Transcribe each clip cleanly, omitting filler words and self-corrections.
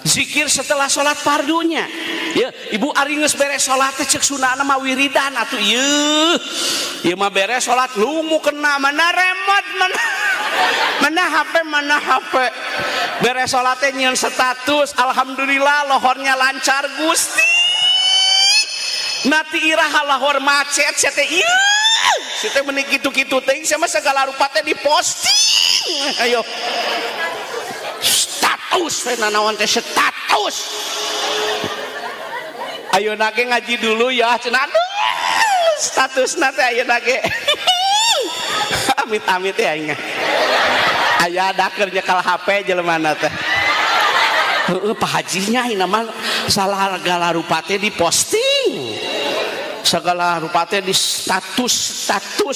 zikir setelah sholat fardunya. Ya, ibu ari geus beres sholat teh cek sunahna mah wiridan atuh ieu mah beres sholat lungu kena mana remote mana HP beres sholat teh nyieun status alhamdulillah lohornya lancar Gusti nati iraha lohor macet sia teh sia teh meuni kitu-kitu teh sama segala rupa teh diposting ayo status naon teh status ayo nage ngaji dulu ya cenah aduh status nanti ayo nage amit-amit ya aing aya daker nyekal HP jelema teh Pak Hajinya ini mah salah segala rupa teh diposting segala rupa teh di status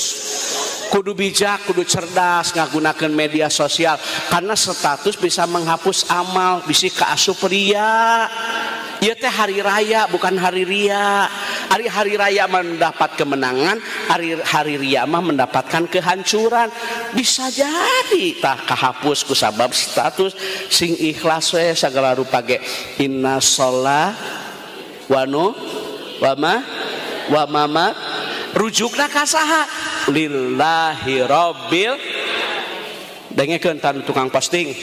kudu bijak kudu cerdas ngagunakeun media sosial karena status bisa menghapus amal bisi kaasup ria. Ieu teh hari raya bukan hari ria. Hari raya mendapat kemenangan, hari ria mah mendapatkan kehancuran. Bisa jadi tah kahapus ku sabab status sing ikhlas we sagala rupa ge. Inna sholat wa mama rujukna ka saha? Lillahi rabbil. Dengekeun tan tukang posting.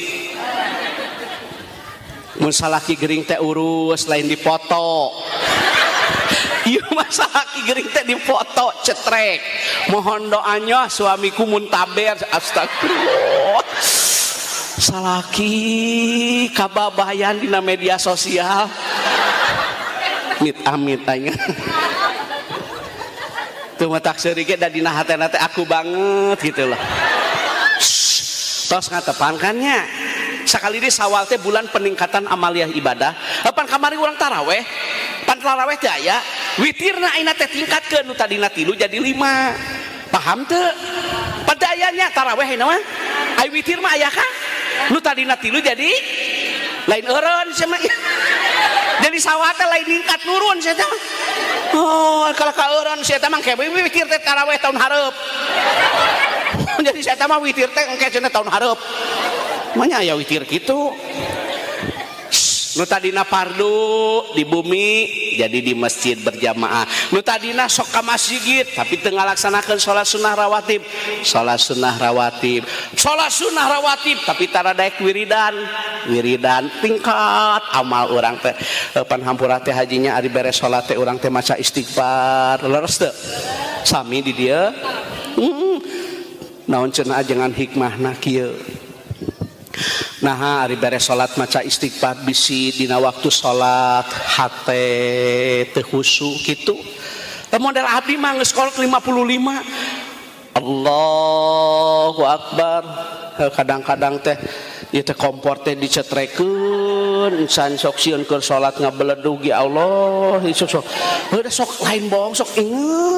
Mun salaki gering teh urus lain dipoto. Ieu mah salaki gering teh dipoto cetrek. Mohon doanya suamiku muntaber astagfirullah. Salaki kababayan dina media sosial. Amit tanya. Tuh mah tak seuri ge da dina hatena teh aku banget gitu loh. Tos ngatepankannya. Sekali di Sawal teh bulan peningkatan amaliah ibadah. Pan kamari urang taraweh, pan taraweh teh aya witirna ayeuna teh tingkatkeun nu tadina 3 jadi 5. Paham teu? Pada ayanya taraweh ayeuna mah ai witir mah aya kah? Nu tadina 3 jadi lain eureun sia mah. Jadi Sawal teh lain ningkat nurun sia teh. Oh, kalau ka eureun sia teh mah kebe witir teh taraweh tahun hareup. Jadi sia teh mah witir teh engke cenah tahun hareup. Manya ya witir gitu nu tadina fardu di bumi jadi di masjid berjamaah nu tadina sok ka masjid tapi teu ngalaksanakeun salat sunnah rawatib tapi tara daek wiridan tingkat amal urang teh pan hampura teh hajinya ari beres salat teh urang teh maca istighfar leres teu sami di dieu naon cenah ajengan hikmahna kieu. Nah, ari beres salat maca istighfar bisi dina waktu salat hate teu khusyuk kitu. Model abdi mah geus kolot 55. Allahu Akbar. Kadang-kadang teh ieu teh kompor teh dicetrekeun can sok sieun keur salat ngabeledug ya Allah, sok lain bohong sok inget